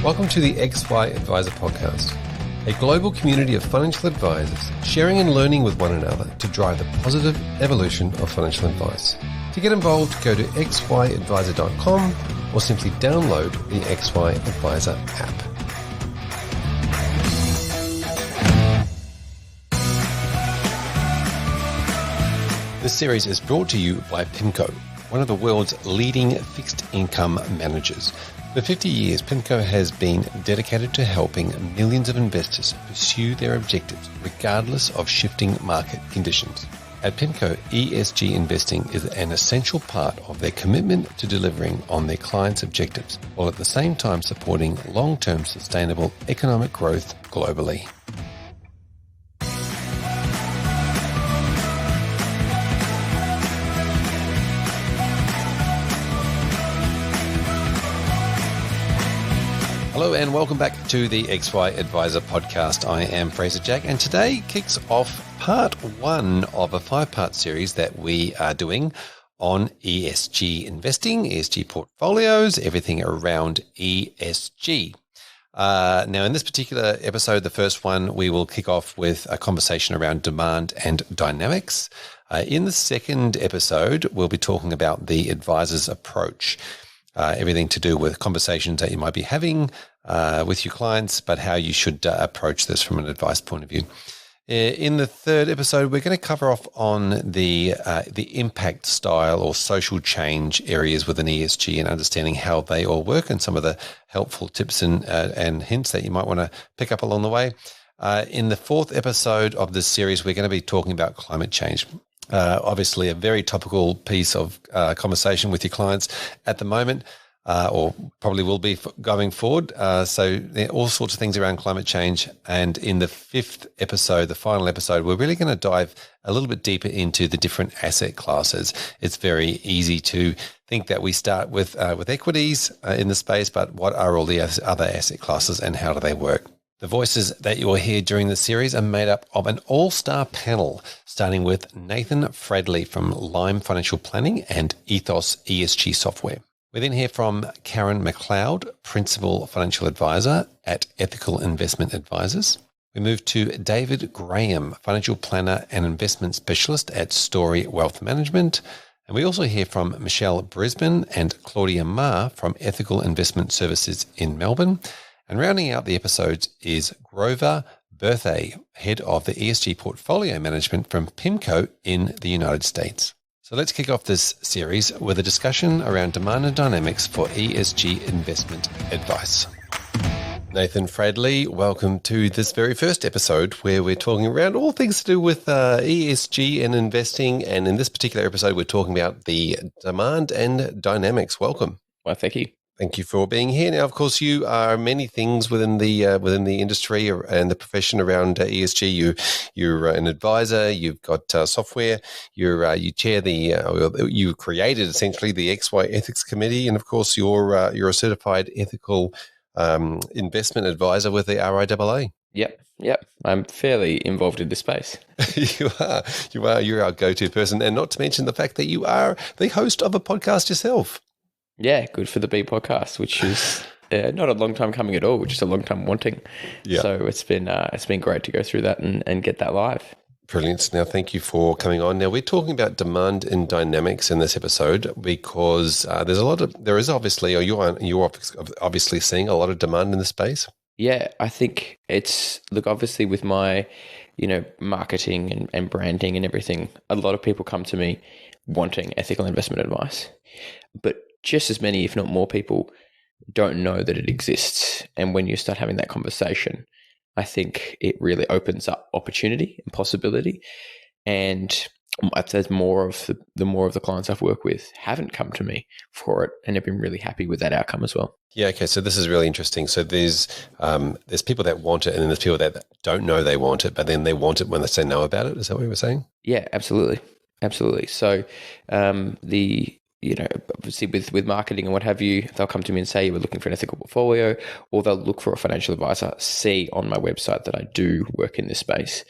Welcome to the XY Advisor podcast, a global community of financial advisors sharing and learning with one another to drive the positive evolution of financial advice. To get involved, go to xyadvisor.com or simply download the XY Advisor app. This series is brought to you by PIMCO, one of the world's leading fixed income managers. For 50 years, PIMCO has been dedicated to helping millions of investors pursue their objectives regardless of shifting market conditions. At PIMCO, ESG investing is an essential part of their commitment to delivering on their clients' objectives, while at the same time supporting long-term sustainable economic growth globally. Hello and welcome back to the XY Advisor podcast. I am Fraser Jack, and today kicks off part one of a 5-part series that we are doing on ESG investing, ESG portfolios, everything around ESG. Now, in this particular episode, the first one, we will kick off with a conversation around demand and dynamics. In the second episode, we'll be talking about the advisor's approach. Everything to do with conversations that you might be having with your clients, but how you should approach this from an advice point of view. In the third episode, we're going to cover off on the impact style or social change areas within ESG and understanding how they all work and some of the helpful tips and hints that you might want to pick up along the way. In the fourth episode of this series, we're going to be talking about climate change. Obviously, a very topical piece of conversation with your clients at the moment, or probably will be going forward. So there are all sorts of things around climate change. And in the fifth episode, the final episode, we're really going to dive a little bit deeper into the different asset classes. It's very easy to think that we start with equities in the space, but what are all the other asset classes and how do they work? The voices that you will hear during the series are made up of an all-star panel, starting with Nathan Fradley from Lime Financial Planning and Ethos ESG Software. We then hear from Karen McLeod, Principal Financial Advisor at Ethical Investment Advisors. We move to David Graham, Financial Planner and Investment Specialist at Story Wealth Management. And we also hear from Michelle Brisbane and Claudia Mah from Ethical Investment Services in Melbourne. And rounding out the episodes is Grover Burthey, Head of the ESG Portfolio Management from PIMCO in the United States. So let's kick off this series with a discussion around demand and dynamics for ESG investment advice. Nathan Fradley, welcome to this very first episode where we're talking around all things to do with ESG and investing. And in this particular episode, we're talking about the demand and dynamics. Welcome. Well, thank you. Thank you for being here. Now, of course, you are many things within the industry and the profession around ESG. You're an advisor. You've got software. You chair you created essentially the XY Ethics Committee, and of course, you're a certified ethical investment advisor with the RIAA. Yep. I'm fairly involved in this space. You are. You're our go-to person, and not to mention the fact that you are the host of a podcast yourself. Yeah, good for the B podcast, which is not a long time coming at all, which is a long time wanting. Yeah. So it's been great to go through that and get that live. Brilliant. Now, thank you for coming on. Now, we're talking about demand and dynamics in this episode because you're obviously seeing a lot of demand in the space. Yeah, I think obviously with my, marketing and branding and everything, a lot of people come to me wanting ethical investment advice, but just as many, if not more people, don't know that it exists. And when you start having that conversation, I think it really opens up opportunity and possibility. And I'd say the more of the clients I've worked with haven't come to me for it and have been really happy with that outcome as well. Yeah, okay. So this is really interesting. So there's people that want it, and then there's people that don't know they want it, but then they want it when they say no about it. Is that what you were saying? Yeah, absolutely. So obviously with marketing and what have you, they'll come to me and say, we're looking for an ethical portfolio, or they'll look for a financial advisor, see on my website that I do work in this space,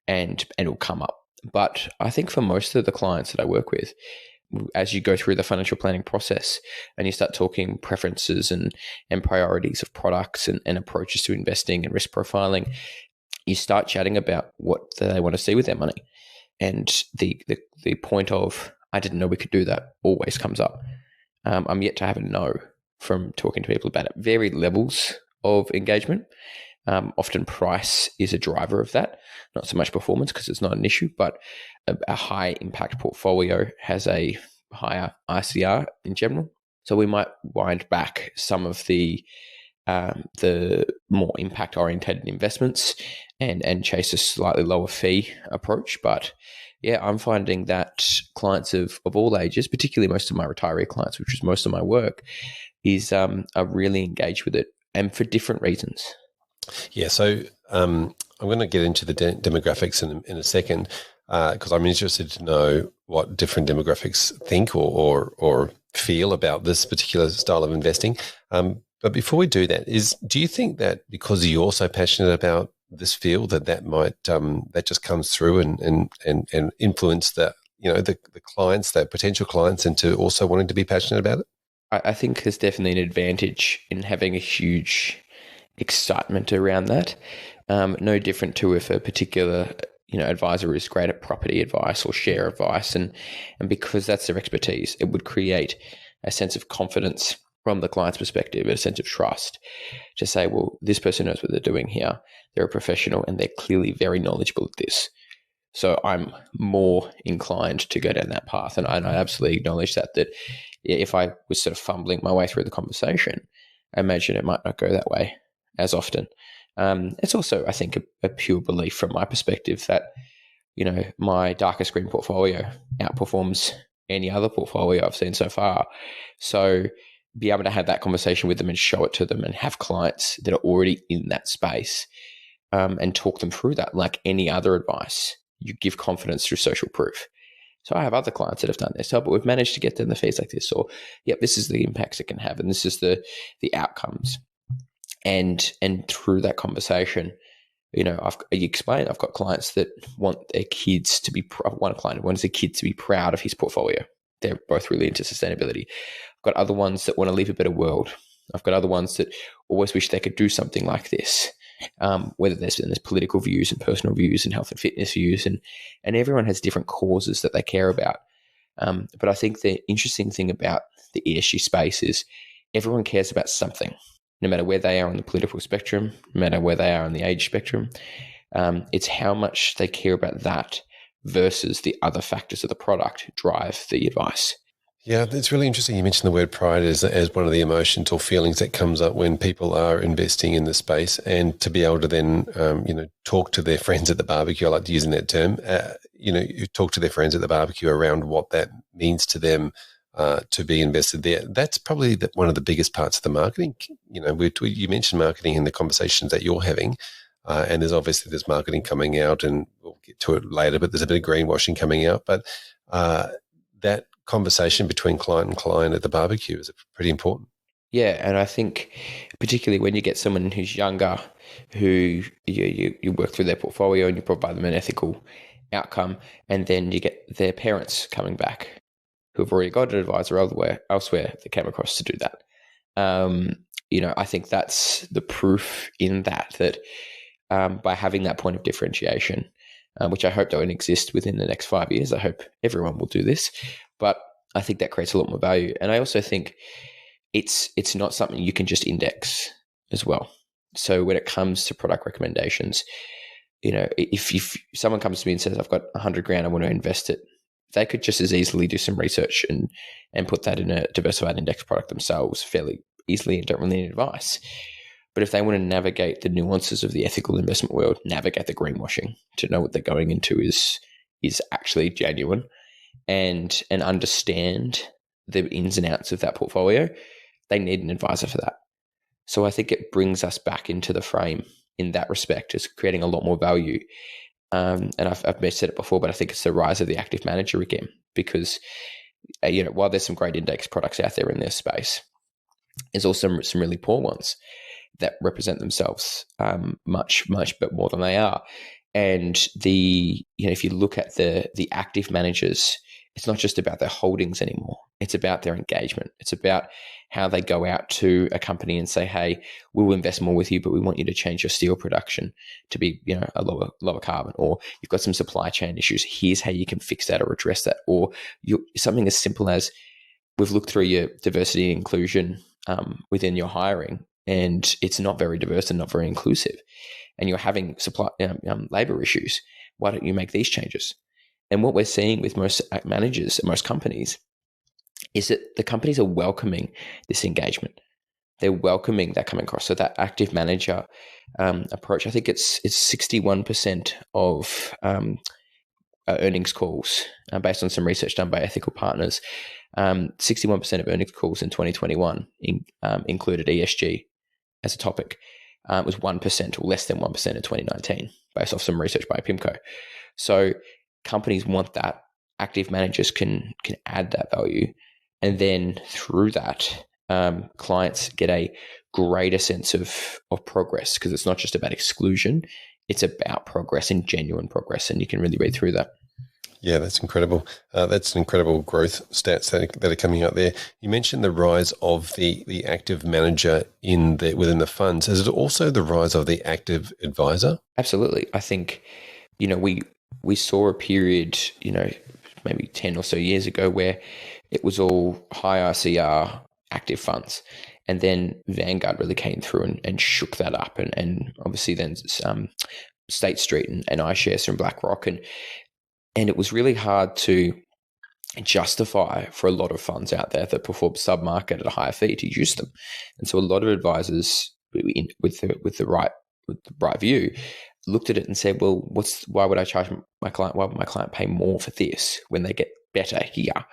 and it'll come up. But I think for most of the clients that I work with, as you go through the financial planning process and you start talking preferences and priorities of products and approaches to investing and risk profiling, you start chatting about what they want to see with their money. And the point of, I didn't know we could do that, always comes up. I'm yet to have a no from talking to people about it. Varied levels of engagement. Often price is a driver of that, not so much performance because it's not an issue, but a high impact portfolio has a higher ICR in general. So we might wind back some of the more impact oriented investments and chase a slightly lower fee approach. But yeah, I'm finding that clients of all ages, particularly most of my retiree clients, which is most of my work, is are really engaged with it, and for different reasons. Yeah, so I'm going to get into the demographics in a second because I'm interested to know what different demographics think or feel about this particular style of investing. But before we do that, do you think that because you're also passionate about this field that might that just comes through and influence the clients, the potential clients, into also wanting to be passionate about it? I think there's definitely an advantage in having a huge excitement around that. No different to if a particular advisor is great at property advice or share advice, and because that's their expertise, it would create a sense of confidence from the client's perspective, a sense of trust to say, well, this person knows what they're doing here. They're a professional and they're clearly very knowledgeable at this. So I'm more inclined to go down that path. And I absolutely acknowledge that if I was sort of fumbling my way through the conversation, I imagine it might not go that way as often. It's also, I think, a pure belief from my perspective that, my darkest green portfolio outperforms any other portfolio I've seen so far. So be able to have that conversation with them and show it to them and have clients that are already in that space and talk them through that like any other advice. You give confidence through social proof. So I have other clients that have done this, but we've managed to get them the fees like this, or, yep, this is the impacts it can have, and this is the outcomes. And through that conversation, you explain, I've got clients that want their kids to be, one client who wants their kids to be proud of his portfolio. They're both really into sustainability. I've got other ones that want to leave a better world. I've got other ones that always wish they could do something like this. Whether there's political views and personal views and health and fitness views, and everyone has different causes that they care about. But I think the interesting thing about the ESG space is everyone cares about something, no matter where they are on the political spectrum, no matter where they are on the age spectrum. It's how much they care about that versus the other factors of the product drive the advice. Yeah, it's really interesting. You mentioned the word pride as one of the emotions or feelings that comes up when people are investing in the space, and to be able to then, talk to their friends at the barbecue. I like using that term. You talk to their friends at the barbecue around what that means to them to be invested there. That's probably one of the biggest parts of the marketing. You mentioned marketing in the conversations that you're having, and there's marketing coming out, and we'll get to it later. But there's a bit of greenwashing coming out, but that conversation between client and client at the barbecue is pretty important. Yeah, and I think particularly when you get someone who's younger, who you work through their portfolio and you provide them an ethical outcome, and then you get their parents coming back who have already got an advisor elsewhere that came across to do that. I think that's the proof in that by having that point of differentiation, which I hope don't exist within the next 5 years. I hope everyone will do this, but I think that creates a lot more value. And I also think it's not something you can just index as well. So when it comes to product recommendations, if someone comes to me and says, I've got $100,000, I want to invest it, they could just as easily do some research and put that in a diversified index product themselves fairly easily and don't really need advice. But if they want to navigate the nuances of the ethical investment world, navigate the greenwashing, to know what they're going into is actually genuine, and understand the ins and outs of that portfolio, they need an advisor for that. So I think it brings us back into the frame in that respect, as creating a lot more value. And I've said it before, but I think it's the rise of the active manager again, because while there's some great index products out there in this space, there's also some really poor ones that represent themselves much but more than they are. And if you look at the active managers it's not just about their holdings anymore. It's about their engagement. It's about how they go out to a company and say, hey, we'll invest more with you, but we want you to change your steel production to be, a lower carbon, or you've got some supply chain issues. Here's how you can fix that or address that. Or something as simple as, we've looked through your diversity and inclusion within your hiring, and it's not very diverse and not very inclusive, and you're having labor issues. Why don't you make these changes? And what we're seeing with most managers and most companies is that the companies are welcoming this engagement. They're welcoming that coming across. So that active manager approach, I think it's 61% of earnings calls, based on some research done by Ethical Partners. 61% of earnings calls in 2021 included ESG as a topic. It was 1% or less than 1% in 2019, based off some research by PIMCO. So companies want that. Active managers can add that value. And then through that, clients get a greater sense of progress, because it's not just about exclusion, it's about progress and genuine progress. And you can really read through that. Yeah, that's incredible. That's an incredible growth stats that are coming out there. You mentioned the rise of the active manager within the funds. Is it also the rise of the active advisor? Absolutely. I think, we saw a period, maybe 10 or so years ago, where it was all high ICR active funds. And then Vanguard really came through and shook that up. And obviously then State Street and iShares from BlackRock. And it was really hard to justify for a lot of funds out there that perform sub-market at a higher fee to use them. And so a lot of advisors with the right view looked at it and said, well, why would I charge my client? Why would my client pay more for this when they get better here?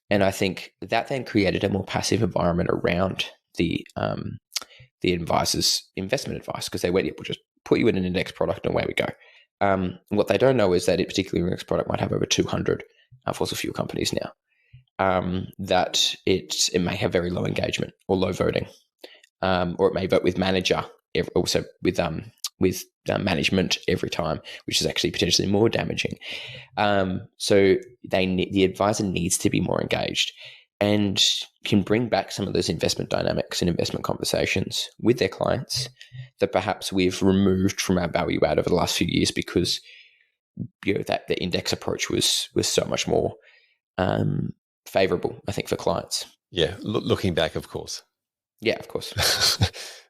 And I think that then created a more passive environment around the advisor's investment advice, because they went, we'll just put you in an index product and away we go. What they don't know is that particularly index product might have over 200 fossil fuel companies now. That it may have very low engagement or low voting, or it may vote with manager, also with management every time, which is actually potentially more damaging. So the advisor needs to be more engaged and can bring back some of those investment dynamics and investment conversations with their clients that perhaps we've removed from our value add over the last few years, because that the index approach was so much more favorable, I think, for clients. Yeah, looking back, of course. Yeah, of course.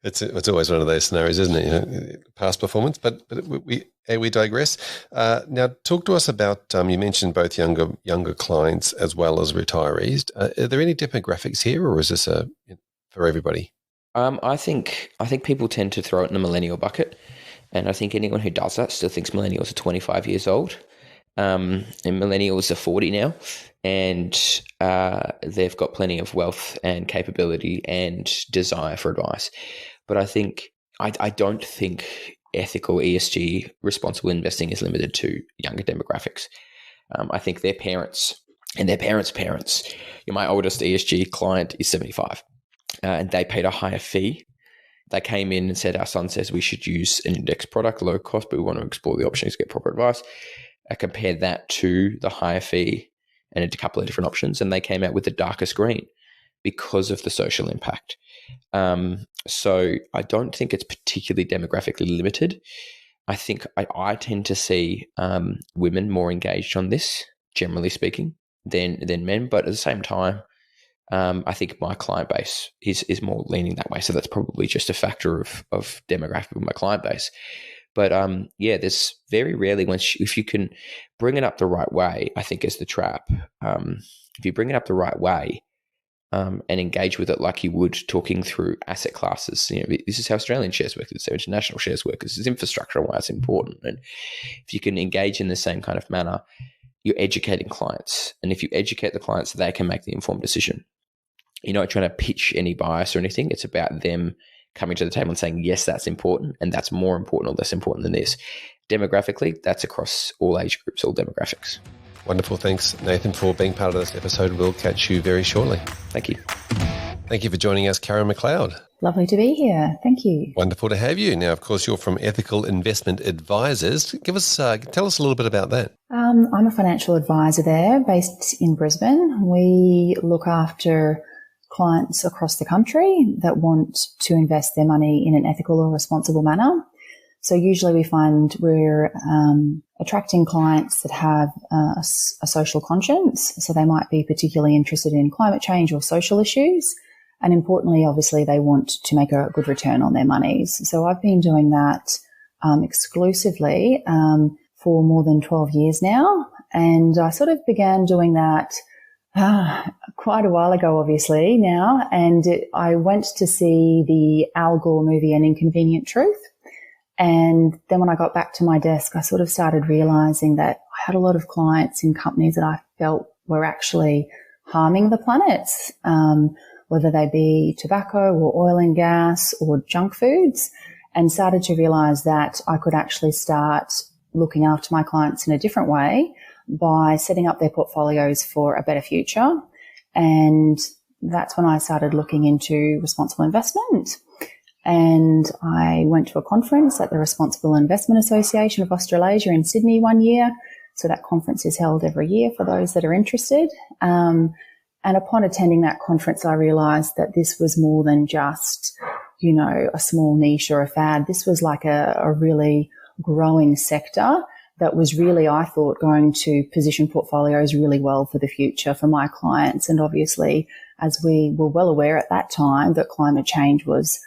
It's always one of those scenarios, isn't it? Past performance, but we digress. Now, talk to us about. You mentioned both younger clients as well as retirees. Are there any demographics here, or is this for everybody? I think people tend to throw it in the millennial bucket, and I think anyone who does that still thinks millennials are 25 years old. And millennials are 40 now, and they've got plenty of wealth and capability and desire for advice. But I don't think ethical ESG responsible investing is limited to younger demographics. I think their parents and their parents' parents. My oldest ESG client is 75, and they paid a higher fee. They came in and said, our son says we should use an index product, low cost, but we want to explore the options to get proper advice. I compared that to the higher fee and a couple of different options, and they came out with the darkest green because of the social impact. So I don't think it's particularly demographically limited. I think I tend to see women more engaged on this, generally speaking, than men. But at the same time, I think my client base is more leaning that way. So that's probably just a factor of demographic of my client base. But there's very rarely if you can bring it up the right way, I think is the trap. If you bring it up the right way and engage with it like you would talking through asset classes, this is how Australian shares work, this is how international shares work, this is infrastructure and why it's important. And if you can engage in the same kind of manner, you're educating clients. And if you educate the clients, they can make the informed decision. You're not trying to pitch any bias or anything. It's about them coming to the table and saying, yes, that's important, and that's more important or less important than this. Demographically, that's across all age groups, all demographics. Wonderful. Thanks, Nathan, for being part of this episode. We'll catch you very shortly. Thank you. Thank you for joining us, Karen McLeod. Lovely to be here. Thank you. Wonderful to have you. Now, of course, you're from Ethical Investment Advisors. Tell us a little bit about that. I'm a financial advisor there based in Brisbane. We look after clients across the country that want to invest their money in an ethical or responsible manner. So usually we find we're attracting clients that have a social conscience. So they might be particularly interested in climate change or social issues. And importantly, obviously, they want to make a good return on their monies. So I've been doing that exclusively for more than 12 years now. And I sort of began doing that quite a while ago, obviously, now. And I went to see the Al Gore movie, An Inconvenient Truth. And then when I got back to my desk, I sort of started realizing that I had a lot of clients in companies that I felt were actually harming the planet, whether they be tobacco or oil and gas or junk foods, and started to realize that I could actually start looking after my clients in a different way by setting up their portfolios for a better future. And that's when I started looking into responsible investment. And I went to a conference at the Responsible Investment Association of Australasia in Sydney one year. So that conference is held every year for those that are interested. And upon attending that conference, I realized that this was more than just, a small niche or a fad. This was like a really growing sector that was really, I thought, going to position portfolios really well for the future for my clients. And obviously, as we were well aware at that time, that climate change was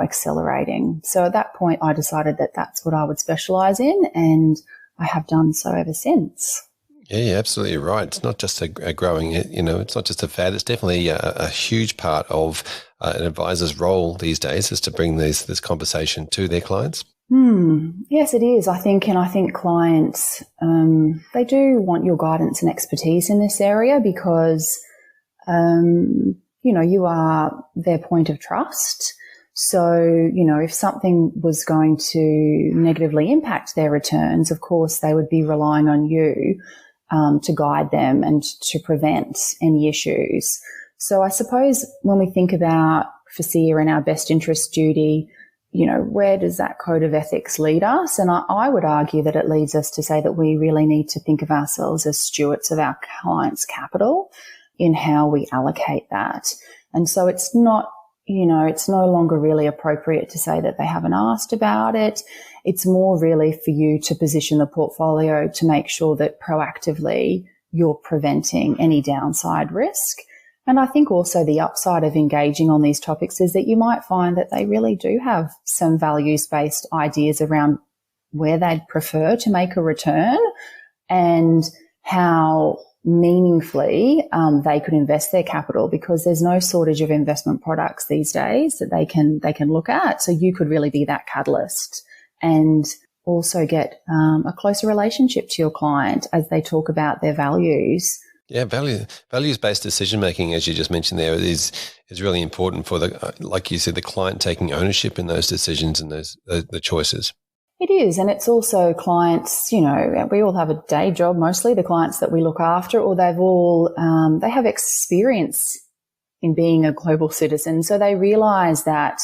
accelerating. So at that point, I decided that that's what I would specialize in, and I have done so ever since. Yeah, you're absolutely right. It's not just a growing, it's not just a fad. It's definitely a huge part of an advisor's role these days is to bring this conversation to their clients. Yes, it is. I think clients, they do want your guidance and expertise in this area because, you are their point of trust. So, if something was going to negatively impact their returns, of course, they would be relying on you to guide them and to prevent any issues. So I suppose when we think about FSIA and our best interest duty, where does that code of ethics lead us? And I would argue that it leads us to say that we really need to think of ourselves as stewards of our clients' capital in how we allocate that. And so it's not, it's no longer really appropriate to say that they haven't asked about it. It's more really for you to position the portfolio to make sure that proactively you're preventing any downside risk. And I think also the upside of engaging on these topics is that you might find that they really do have some values-based ideas around where they'd prefer to make a return and how meaningfully they could invest their capital, because there's no shortage of investment products these days that they can look at. So you could really be that catalyst and also get a closer relationship to your client as they talk about their values. Yeah, values-based decision-making, as you just mentioned there, is really important for like you said, the client taking ownership in those decisions and the choices. It is, and it's also clients, we all have a day job, mostly the clients that we look after, or they have experience in being a global citizen. So they realize that,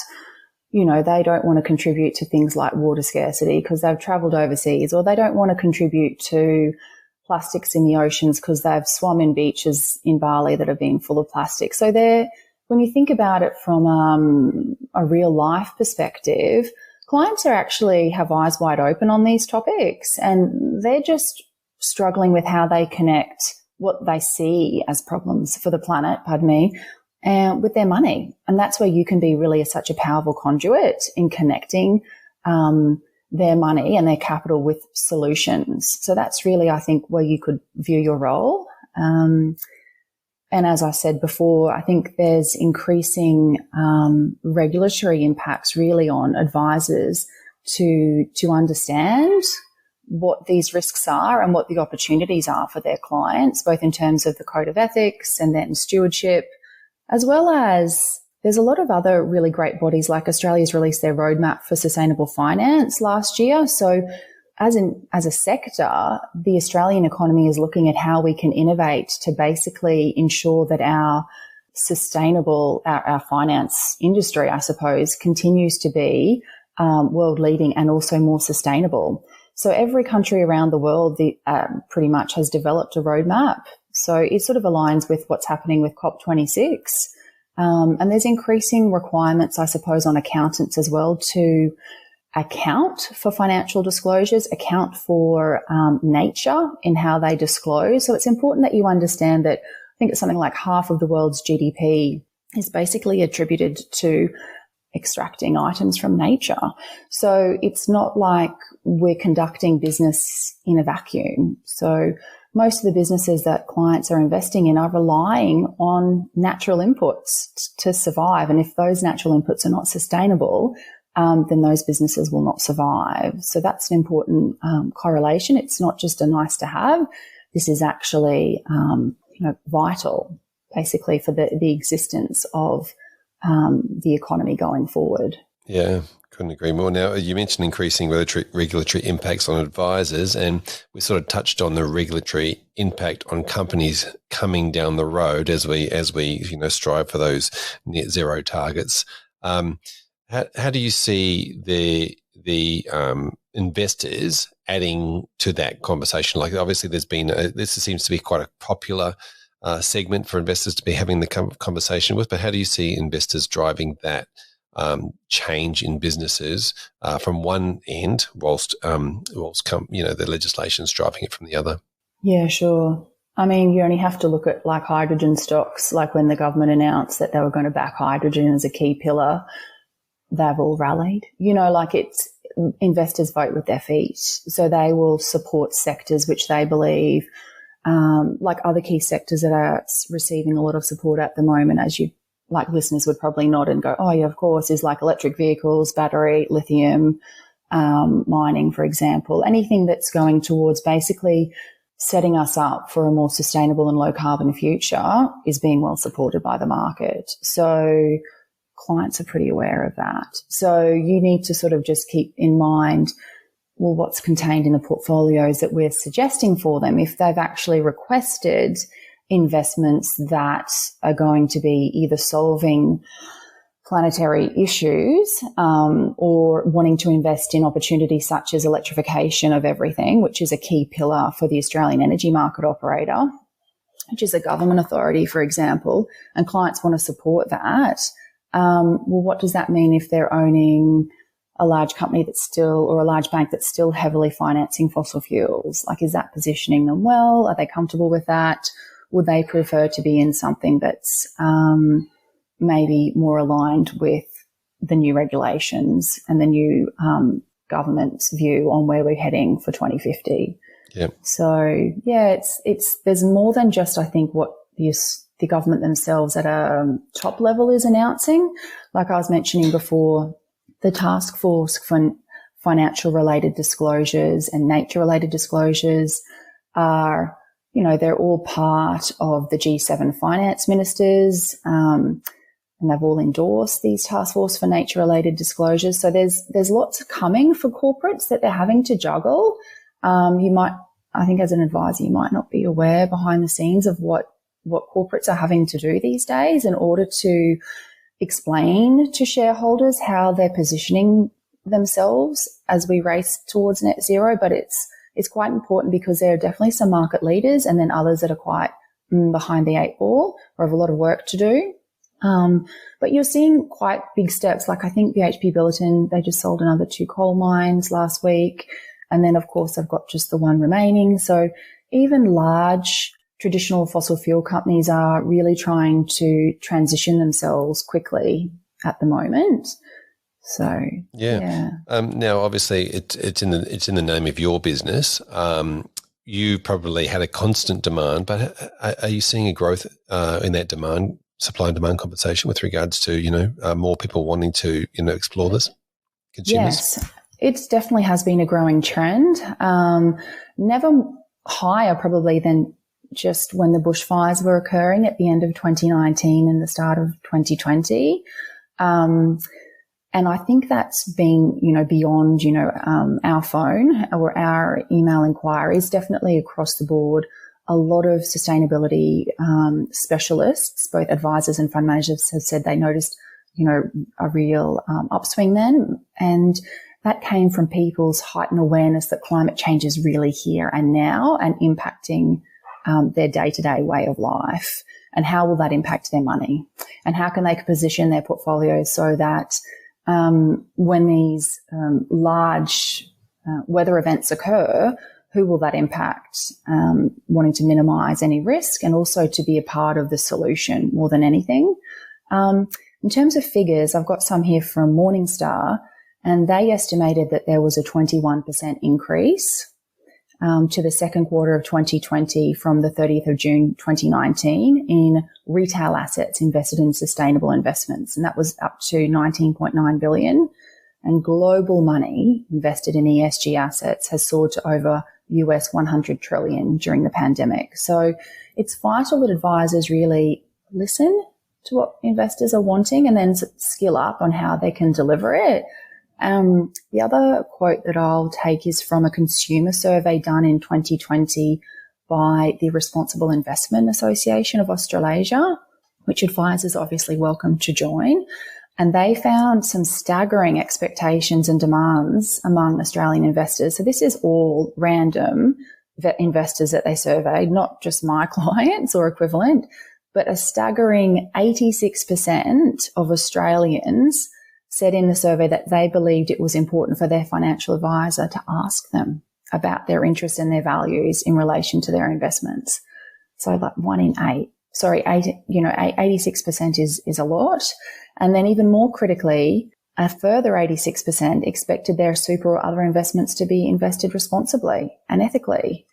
they don't want to contribute to things like water scarcity because they've traveled overseas, or they don't want to contribute to plastics in the oceans because they've swum in beaches in Bali that have been full of plastic. So when you think about it from a real life perspective, clients have eyes wide open on these topics, and they're just struggling with how they connect what they see as problems for the planet, with their money. And that's where you can be really such a powerful conduit in connecting their money and their capital with solutions. So that's really, I think, where you could view your role. And as I said before, I think there's increasing regulatory impacts really on advisors to understand what these risks are and what the opportunities are for their clients, both in terms of the code of ethics and then stewardship, as well as there's a lot of other really great bodies, like Australia's released their roadmap for sustainable finance last year. So as a sector, the Australian economy is looking at how we can innovate to basically ensure that our sustainable, our finance industry, I suppose, continues to be world leading and also more sustainable. So every country around the world pretty much has developed a roadmap. So it sort of aligns with what's happening with COP26. And there's increasing requirements, I suppose, on accountants as well to account for financial disclosures, account for nature in how they disclose. So it's important that you understand that I think it's something like half of the world's GDP is basically attributed to extracting items from nature. So it's not like we're conducting business in a vacuum. So most of the businesses that clients are investing in are relying on natural inputs to survive. And if those natural inputs are not sustainable, then those businesses will not survive. So that's an important correlation. It's not just a nice to have. This is actually vital, basically, for the existence of the economy going forward. Yeah, couldn't agree more. Now, you mentioned increasing regulatory impacts on advisors, and we sort of touched on the regulatory impact on companies coming down the road as we strive for those net zero targets. How do you see the investors adding to that conversation? Like, obviously, this seems to be quite a popular segment for investors to be having the conversation with. But how do you see investors driving that change in businesses from one end, whilst the legislation's driving it from the other? Yeah, sure. I mean, you only have to look at like hydrogen stocks. Like when the government announced that they were going to back hydrogen as a key pillar, they've all rallied. It's investors vote with their feet. So they will support sectors which they believe, like other key sectors that are receiving a lot of support at the moment, as you like listeners would probably nod and go, oh yeah, of course, is like electric vehicles, battery, lithium, mining, for example. Anything that's going towards basically setting us up for a more sustainable and low carbon future is being well supported by the market. So clients are pretty aware of that. So you need to sort of just keep in mind, well, what's contained in the portfolios that we're suggesting for them. If they've actually requested investments that are going to be either solving planetary issues or wanting to invest in opportunities such as electrification of everything, which is a key pillar for the Australian energy market operator, which is a government authority, for example, and clients want to support that. Well, what does that mean if they're owning a large company or a large bank that's still heavily financing fossil fuels? Like, is that positioning them well? Are they comfortable with that? Would they prefer to be in something that's maybe more aligned with the new regulations and the new government's view on where we're heading for 2050? Yep. So, yeah, there's more than just, I think, what the government themselves at a top level is announcing. Like I was mentioning before, the task force for financial related disclosures and nature related disclosures are, they're all part of the G7 finance ministers, and they've all endorsed these task force for nature related disclosures. So there's lots coming for corporates that they're having to juggle. I think as an advisor, you might not be aware behind the scenes of what corporates are having to do these days in order to explain to shareholders how they're positioning themselves as we race towards net zero. But it's quite important because there are definitely some market leaders and then others that are quite behind the eight ball or have a lot of work to do. But you're seeing quite big steps. Like I think BHP Billiton, they just sold another 2 coal mines last week. And then, of course, they've got just the one remaining. So even large traditional fossil fuel companies are really trying to transition themselves quickly at the moment. So yeah. Now, obviously, it's in the name of your business. You probably had a constant demand, but are you seeing a growth in that demand, supply and demand compensation with regards to more people wanting to explore this? Consumers? Yes, it definitely has been a growing trend. Never higher probably than just when the bushfires were occurring at the end of 2019 and the start of 2020. And I think that's been, beyond, our phone or our email inquiries, definitely across the board. a lot of sustainability specialists, both advisors and fund managers, have said they noticed, a real upswing then. And that came from people's heightened awareness that climate change is really here and now and impacting their day-to-day way of life. And how will that impact their money? And how can they position their portfolios so that when these large weather events occur, who will that impact? Wanting to minimise any risk and also to be a part of the solution more than anything. In terms of figures, I've got some here from Morningstar, and they estimated that there was a 21% increase to the second quarter of 2020 from the 30th of June 2019 in retail assets invested in sustainable investments. And that was up to $19.9 billion. And global money invested in ESG assets has soared to over US $100 trillion during the pandemic. So it's vital that advisors really listen to what investors are wanting and then skill up on how they can deliver it. The other quote that I'll take is from a consumer survey done in 2020 by the Responsible Investment Association of Australasia, which advisors are obviously welcome to join. And they found some staggering expectations and demands among Australian investors. So this is all random investors that they surveyed, not just my clients or equivalent, but a staggering 86% of Australians said in the survey that they believed it was important for their financial advisor to ask them about their interests and their values in relation to their investments. So like 1 in 8. 86% is a lot. And then even more critically, a further 86% expected their super or other investments to be invested responsibly and ethically.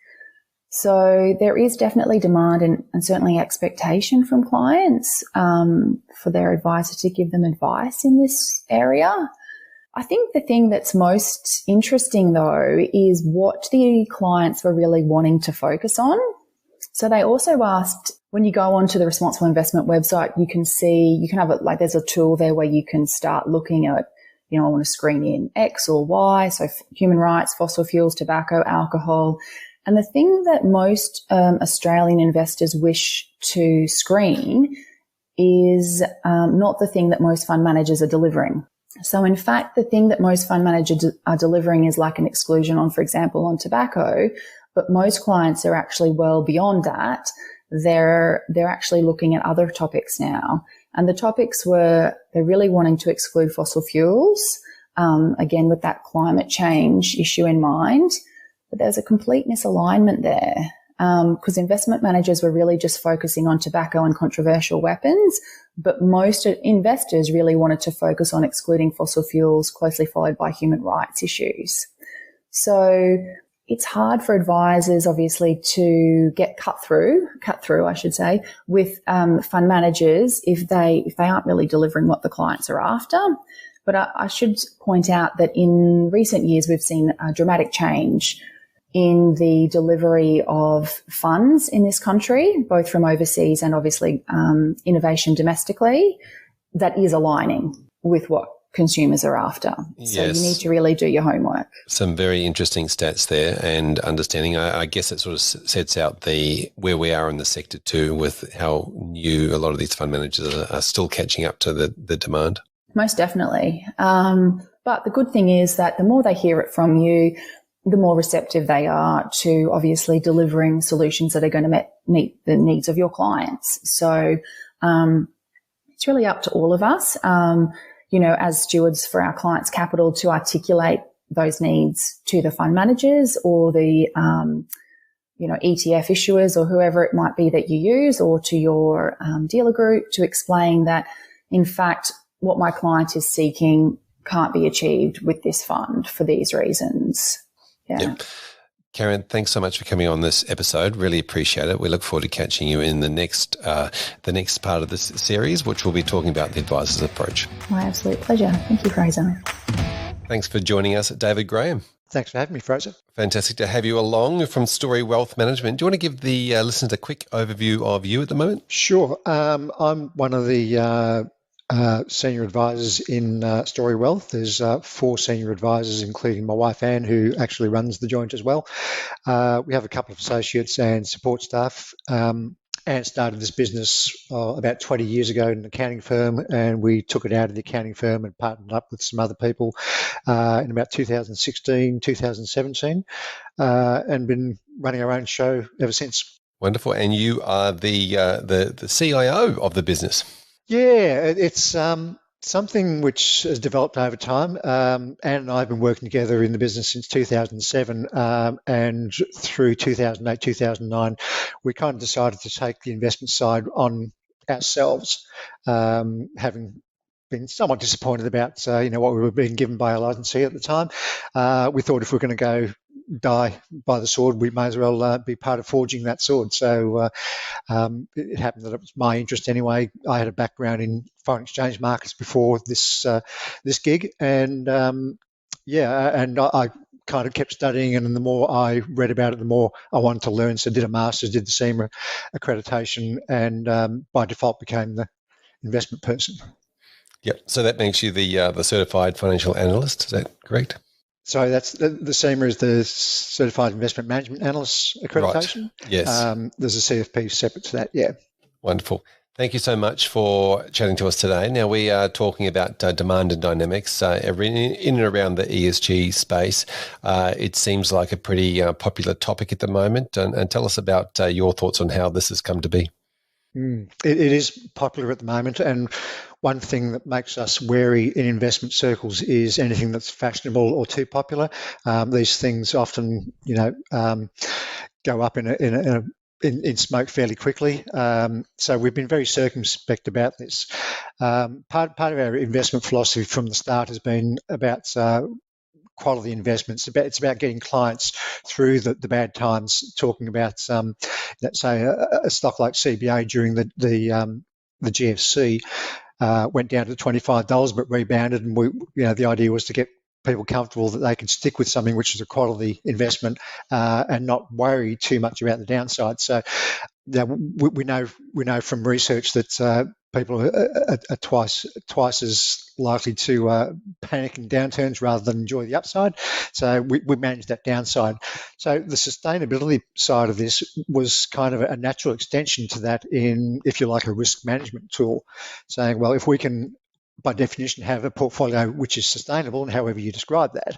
So there is definitely demand and certainly expectation from clients for their advisor to give them advice in this area. I think the thing that's most interesting, though, is what the clients were really wanting to focus on. So they also asked, when you go onto the Responsible Investment website, you can have it like there's a tool there where you can start looking at, I want to screen in X or Y, so human rights, fossil fuels, tobacco, alcohol. And the thing that most Australian investors wish to screen is not the thing that most fund managers are delivering. So in fact, the thing that most fund managers are delivering is like an exclusion on, for example, on tobacco, but most clients are actually well beyond that. They're actually looking at other topics now. And the topics were, they're really wanting to exclude fossil fuels, again, with that climate change issue in mind. But there's a complete misalignment there because investment managers were really just focusing on tobacco and controversial weapons, but most investors really wanted to focus on excluding fossil fuels, closely followed by human rights issues. So it's hard for advisors, obviously, to get cut through, I should say, with fund managers if they aren't really delivering what the clients are after. But I should point out that in recent years, we've seen a dramatic change in the delivery of funds in this country, both from overseas and obviously innovation domestically, that is aligning with what consumers are after. So you need to really do your homework. Some very interesting stats there and understanding. I guess it sort of sets out where we are in the sector too, with how new a lot of these fund managers are still catching up to the demand. Most definitely. But the good thing is that the more they hear it from you, the more receptive they are to obviously delivering solutions that are going to meet the needs of your clients. So it's really up to all of us, as stewards for our clients' capital, to articulate those needs to the fund managers or the ETF issuers or whoever it might be that you use, or to your dealer group, to explain that, in fact, what my client is seeking can't be achieved with this fund for these reasons. Yeah. Yep. Karen, thanks so much for coming on this episode. Really appreciate it. We look forward to catching you in the next part of this series, which will be talking about the advisor's approach. My absolute pleasure. Thank you, Fraser. Thanks for joining us, David Graham. Thanks for having me, Fraser. Fantastic to have you along from Story Wealth Management. Do you want to give the listeners a quick overview of you at the moment? Sure. I'm one of the senior advisors in Story Wealth. There's 4 senior advisors, including my wife Anne, who actually runs the joint as well. We have a couple of associates and support staff. Anne started this business about 20 years ago in an accounting firm, and we took it out of the accounting firm and partnered up with some other people in about 2016, 2017, and been running our own show ever since. Wonderful. And you are the CIO of the business. Yeah, it's something which has developed over time. Anne and I have been working together in the business since 2007, and through 2008, 2009, we kind of decided to take the investment side on ourselves, having been somewhat disappointed about what we were being given by our licensee at the time. We thought if we're going to go die by the sword, we may as well be part of forging that sword. So it happened that it was my interest anyway. I had a background in foreign exchange markets before this gig, and I kind of kept studying, and the more I read about it, the more I wanted to learn. So did a master's, did the SEMA accreditation, and by default became the investment person. Yep. So that makes you the certified financial analyst. Is that correct? So that's the SEMA is the Certified Investment Management Analyst accreditation. Right. Yes. There's a CFP separate to that. Yeah. Wonderful. Thank you so much for chatting to us today. Now, we are talking about demand and dynamics in and around the ESG space. It seems like a pretty popular topic at the moment. And tell us about your thoughts on how this has come to be. It is popular at the moment, and one thing that makes us wary in investment circles is anything that's fashionable or too popular. These things often, go up in smoke fairly quickly. So we've been very circumspect about this. Part of our investment philosophy from the start has been about quality investments. It's about getting clients through the bad times. Talking about, let's say, a stock like CBA during the GFC went down to $25, but rebounded, and the idea was to get people comfortable that they can stick with something which is a quality investment and not worry too much about the downside. So we know from research that people are twice as likely to panic in downturns rather than enjoy the upside. So we manage that downside. So the sustainability side of this was kind of a natural extension to that in, if you like, a risk management tool, saying, well, if we can, by definition, have a portfolio which is sustainable, and however you describe that,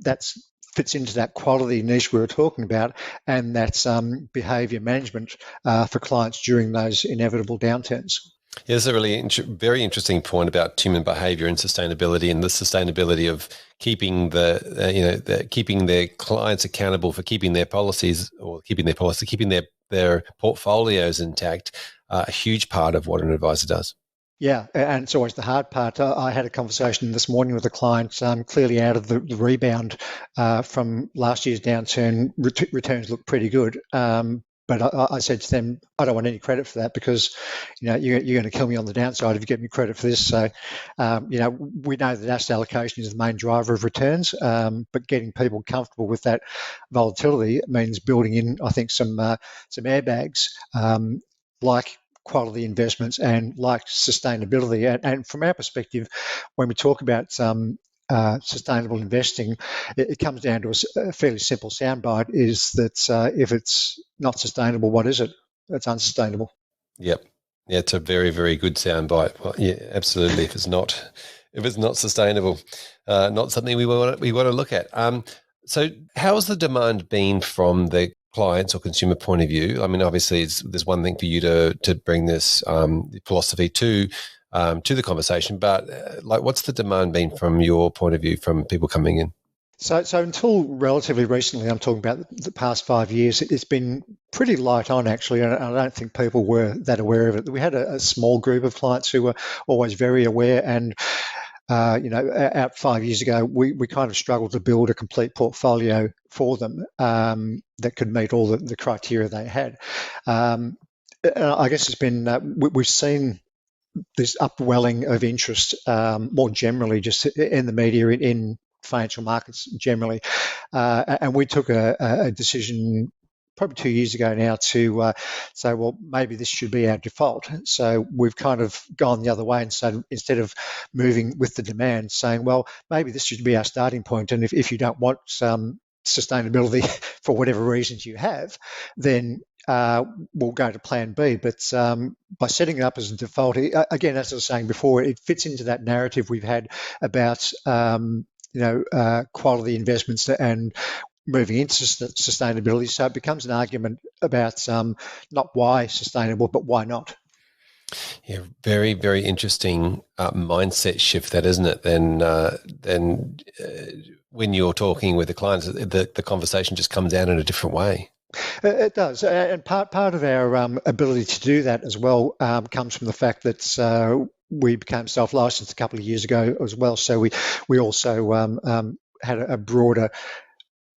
that's fits into that quality niche we were talking about, and that's behaviour management for clients during those inevitable downturns. Yeah, there's a really very interesting point about human behaviour and sustainability, and the sustainability of keeping keeping their clients accountable for keeping their policies, keeping their portfolios intact. A huge part of what an advisor does. Yeah, and it's always the hard part. I had a conversation this morning with a client, clearly out of the rebound from last year's downturn. Returns look pretty good. But I said to them, I don't want any credit for that, because you're going to kill me on the downside if you get me credit for this. So, we know that asset allocation is the main driver of returns, but getting people comfortable with that volatility means building in, I think, some airbags, like quality investments and like sustainability. And from our perspective, when we talk about sustainable investing, it comes down to a fairly simple soundbite, is that if it's not sustainable, what is it? It's unsustainable. Yep. Yeah, it's a very, very good soundbite. Well, yeah, absolutely. If it's not sustainable, not something we want to look at. So how has the demand been from the clients or consumer point of view? I mean, obviously, there's one thing for you to bring this philosophy to the conversation, but what's the demand been from your point of view, from people coming in? So until relatively recently, I'm talking about the past 5 years, it's been pretty light on, actually, and I don't think people were that aware of it. We had a small group of clients who were always very aware, and out 5 years ago, we kind of struggled to build a complete portfolio for them that could meet all the criteria they had. I guess it's been, we've seen this upwelling of interest more generally just in the media, in financial markets generally. And we took a decision probably 2 years ago now to say, well, maybe this should be our default. So we've kind of gone the other way and said, instead of moving with the demand, saying, well, maybe this should be our starting point. And if you don't want sustainability for whatever reasons you have, then we'll go to plan B. But by setting it up as a default, again, as I was saying before, it fits into that narrative we've had about quality investments and moving into sustainability. So it becomes an argument about not why sustainable, but why not. Yeah, very, very interesting mindset shift, that, isn't it? Then when you're talking with the clients, the conversation just comes out in a different way. It does, and part of our ability to do that as well comes from the fact that we became self-licensed a couple of years ago as well. So we also had a broader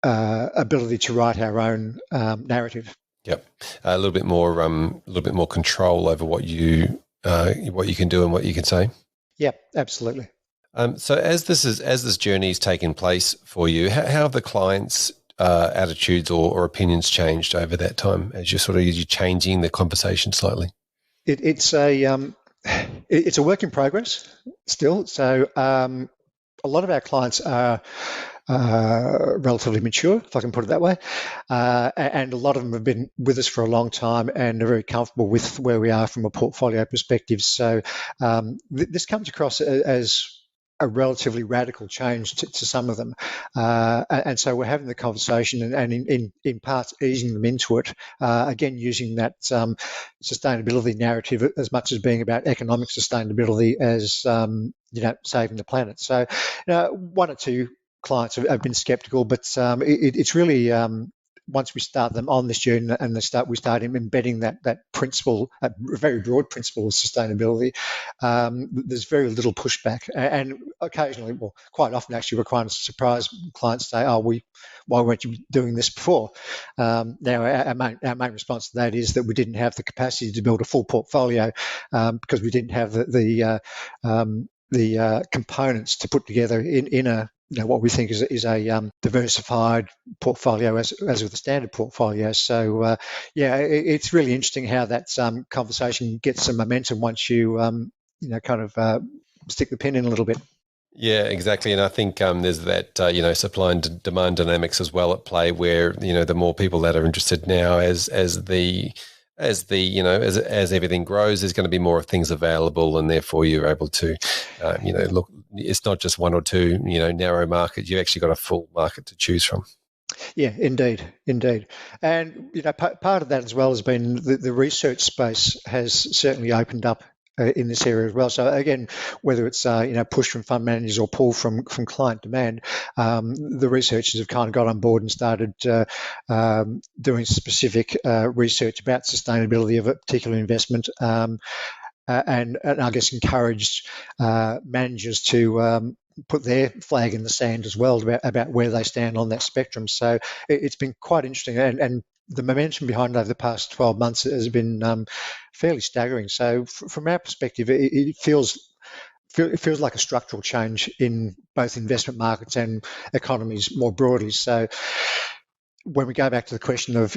ability to write our own narrative. Yep, a little bit more control over what you can do and what you can say. Yep, absolutely. So as this journey is taking place for you, how have the clients' attitudes or opinions changed over that time as you're changing the conversation slightly? It's a work in progress still. So a lot of our clients are relatively mature, if I can put it that way, and a lot of them have been with us for a long time and are very comfortable with where we are from a portfolio perspective. So this comes across as a relatively radical change to some of them, and so we're having the conversation and in parts easing them into it, again using that sustainability narrative as much as being about economic sustainability as saving the planet. So one or two clients have been skeptical, but it's really once we start them on this journey and we start embedding that principle, a very broad principle of sustainability, there's very little pushback. And occasionally, well, quite often actually, we're quite surprised clients say, why weren't you doing this before? Now, our main response to that is that we didn't have the capacity to build a full portfolio because we didn't have the components to put together in a what we think is a diversified portfolio as with a standard portfolio. So it's really interesting how that conversation gets some momentum once you stick the pin in a little bit. Yeah, exactly. And I think there's that, supply and demand dynamics as well at play where, the more people that are interested now as everything grows, there's going to be more things available, and therefore you're able to, look. It's not just one or two, narrow market. You've actually got a full market to choose from. Yeah, indeed. And part of that as well has been the research space has certainly opened up in this area as well. So again, whether it's push from fund managers or pull from client demand, the researchers have kind of got on board and started doing specific research about sustainability of a particular investment, and I guess encouraged managers to put their flag in the sand as well about where they stand on that spectrum. So it's been quite interesting, and the momentum behind it over the past 12 months has been fairly staggering. So from our perspective, it feels like a structural change in both investment markets and economies more broadly. So when we go back to the question of,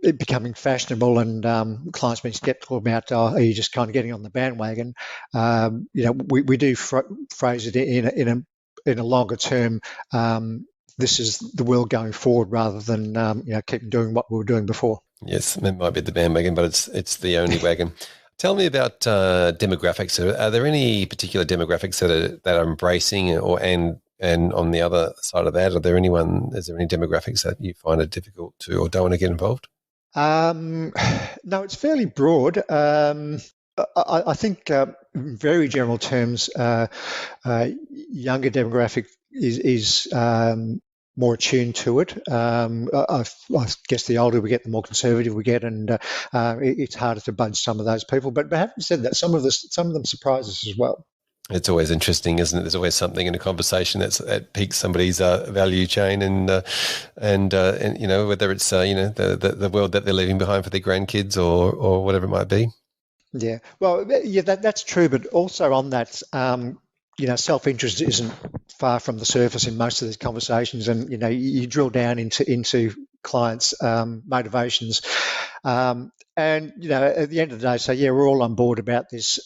it becoming fashionable and clients being skeptical about, are you just kind of getting on the bandwagon? We do phrase it in a longer term. This is the world going forward rather than keep doing what we were doing before. Yes, it might be the bandwagon, but it's the only wagon. Tell me about demographics. Are there any particular demographics that are embracing, and on the other side of that, is there any demographics that you find it difficult to or don't want to get involved? No, it's fairly broad. I think in very general terms, younger demographic is more attuned to it. I guess the older we get, the more conservative we get, and it's harder to budge some of those people. But having said that, some of them surprise us as well. It's always interesting, isn't it? There's always something in a conversation that piques somebody's value chain, and whether it's the world that they're leaving behind for their grandkids or whatever it might be. Yeah, well, yeah, that's true. But also on that, self-interest isn't far from the surface in most of these conversations, and you drill down into clients' motivations, and at the end of the day, say, yeah, we're all on board about this.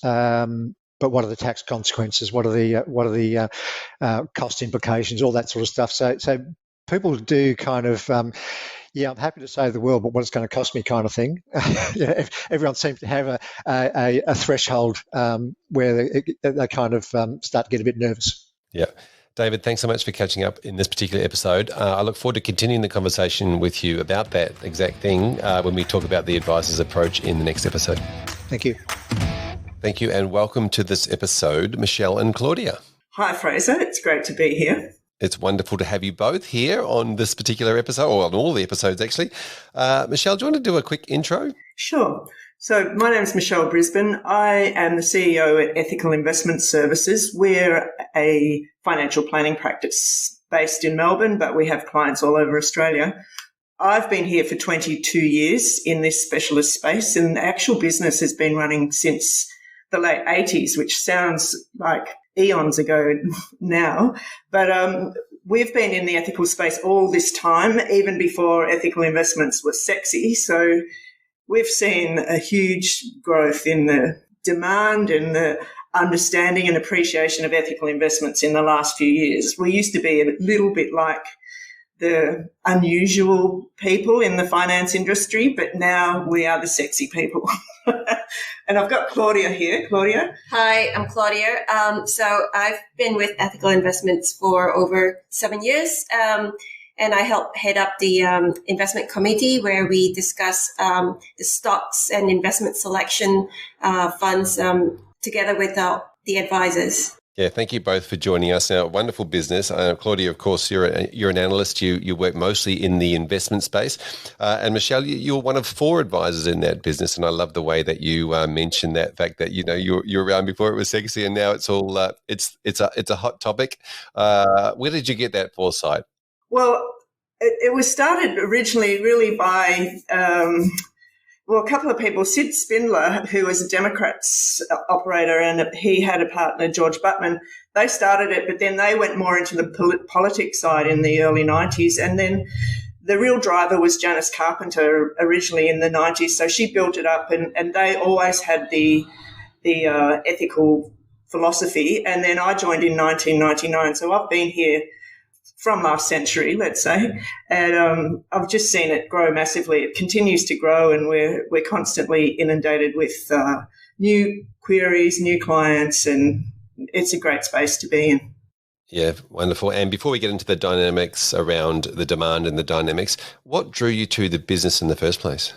But what are the tax consequences? What are the cost implications? All that sort of stuff. So people do kind of, I'm happy to save the world, but what it's going to cost me, kind of thing. Everyone seems to have a threshold where they kind of start to get a bit nervous. Yeah. David, thanks so much for catching up in this particular episode. I look forward to continuing the conversation with you about that exact thing when we talk about the advisor's approach in the next episode. Thank you. Thank you, and welcome to this episode, Michelle and Claudia. Hi, Fraser. It's great to be here. It's wonderful to have you both here on this particular episode, or on all the episodes, actually. Michelle, do you want to do a quick intro? Sure. So my name is Michelle Brisbane. I am the CEO at Ethical Investment Services. We're a financial planning practice based in Melbourne, but we have clients all over Australia. I've been here for 22 years in this specialist space, and the actual business has been running since the late 80s, which sounds like eons ago now. But we've been in the ethical space all this time, even before ethical investments were sexy. So we've seen a huge growth in the demand and the understanding and appreciation of ethical investments in the last few years. We used to be a little bit like the unusual people in the finance industry, but now we are the sexy people. And I've got Claudia here. Claudia? Hi, I'm Claudia. So I've been with Ethical Investments for over 7 years, and I help head up the investment committee where we discuss the stocks and investment selection funds together with the advisors. Yeah, thank you both for joining us. Now, wonderful business. Claudia, of course, you're an analyst. You work mostly in the investment space. And Michelle, you're one of 4 advisors in that business. And I love the way that you mentioned that fact that, you're around before it was sexy and now it's all, it's a hot topic. Where did you get that foresight? Well, it was started originally really by a couple of people. Sid Spindler, who was a Democrats operator, and he had a partner, George Buttman. They started it, but then they went more into the politics side in the early 90s. And then the real driver was Janice Carpenter originally in the 90s. So she built it up, and they always had the ethical philosophy. And then I joined in 1999. So I've been here from last century, let's say, and I've just seen it grow massively. It continues to grow, and we're constantly inundated with new queries, new clients, and it's a great space to be in. Yeah, wonderful. And before we get into the dynamics around the demand and the dynamics, what drew you to the business in the first place?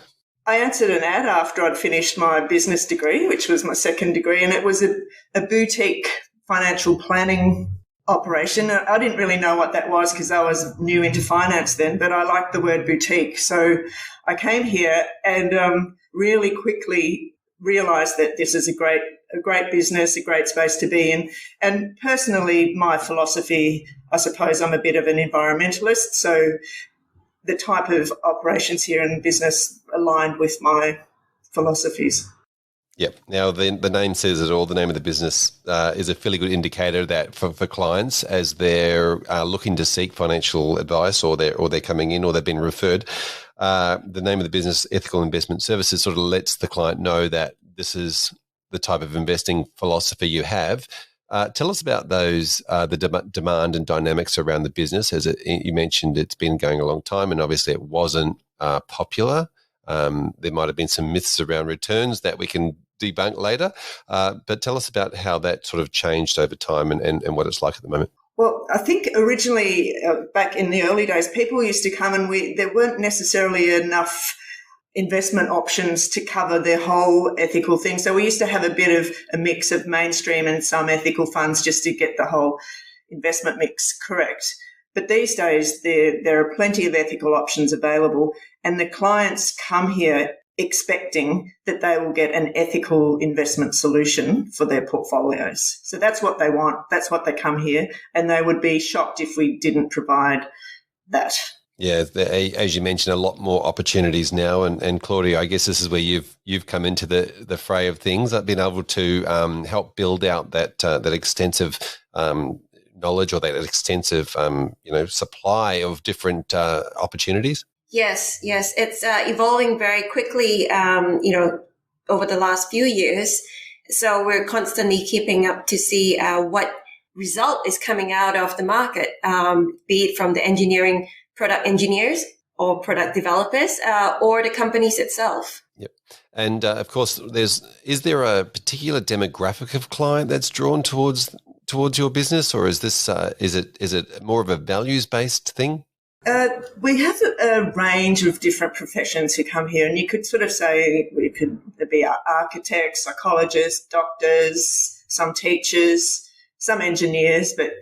I answered an ad after I'd finished my business degree, which was my second degree, and it was a boutique financial planning operation. I didn't really know what that was because I was new into finance then, but I liked the word boutique. So I came here and really quickly realised that this is a great business, a great space to be in. And personally, my philosophy, I suppose I'm a bit of an environmentalist, so the type of operations here in business aligned with my philosophies. Yep. Now, the name says it all. The name of the business is a fairly good indicator that for clients as they're looking to seek financial advice, or they're coming in, or they've been referred. The name of the business, Ethical Investment Services, sort of lets the client know that this is the type of investing philosophy you have. Tell us about those, the demand and dynamics around the business. As you mentioned, it's been going a long time, and obviously it wasn't popular. There might have been some myths around returns that we can debunk later, but tell us about how that sort of changed over time and what it's like at the moment. Well, I think originally back in the early days, people used to come and there weren't necessarily enough investment options to cover their whole ethical thing. So we used to have a bit of a mix of mainstream and some ethical funds just to get the whole investment mix correct. But these days, there are plenty of ethical options available, and the clients come here expecting that they will get an ethical investment solution for their portfolios. So that's what they want. That's what they come here, and they would be shocked if we didn't provide that. Yeah, as you mentioned, a lot more opportunities now. And Claudia, I guess this is where you've come into the fray of things. I've been able to help build out that extensive knowledge or that extensive, supply of different opportunities? Yes. It's evolving very quickly, over the last few years. So we're constantly keeping up to see what result is coming out of the market, be it from the engineering product engineers or product developers or the companies itself. Yep. And of course, is there a particular demographic of client that's drawn towards your business, or is this is it more of a values-based thing? We have a range of different professions who come here, and you could sort of say there'd be architects, psychologists, doctors, some teachers, some engineers, but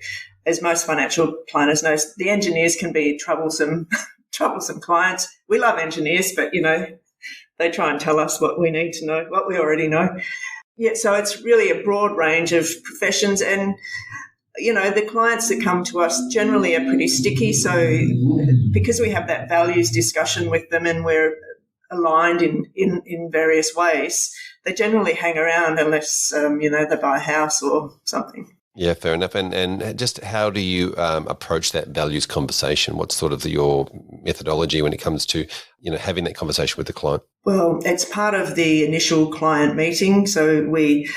as most financial planners know, the engineers can be troublesome clients. We love engineers, but, they try and tell us what we need to know, what we already know. Yeah, so it's really a broad range of professions, and the clients that come to us generally are pretty sticky. So because we have that values discussion with them and we're aligned in various ways, they generally hang around unless, they buy a house or something. Yeah, fair enough. And just how do you approach that values conversation? What's sort of your methodology when it comes to, having that conversation with the client? Well, it's part of the initial client meeting. So we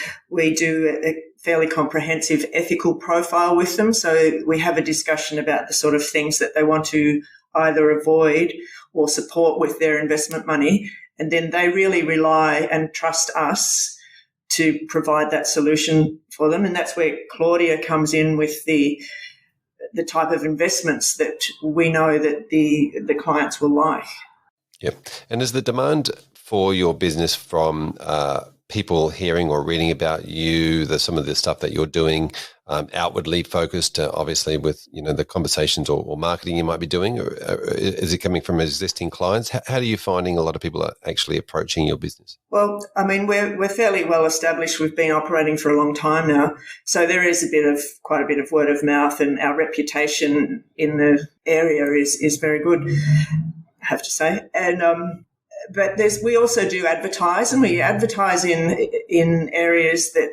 do a fairly comprehensive ethical profile with them. So we have a discussion about the sort of things that they want to either avoid or support with their investment money. And then they really rely and trust us to provide that solution for them. And that's where Claudia comes in with the type of investments that we know that the clients will like. Yep. And is the demand for your business from people hearing or reading about you, some of the stuff that you're doing, outwardly focused, obviously with the conversations or marketing you might be doing, or is it coming from existing clients? How are you finding a lot of people are actually approaching your business? Well, I mean, we're fairly well established. We've been operating for a long time now, so there is quite a bit of word of mouth, and our reputation in the area is very good, I have to say. And but we also do advertise, and we advertise in areas that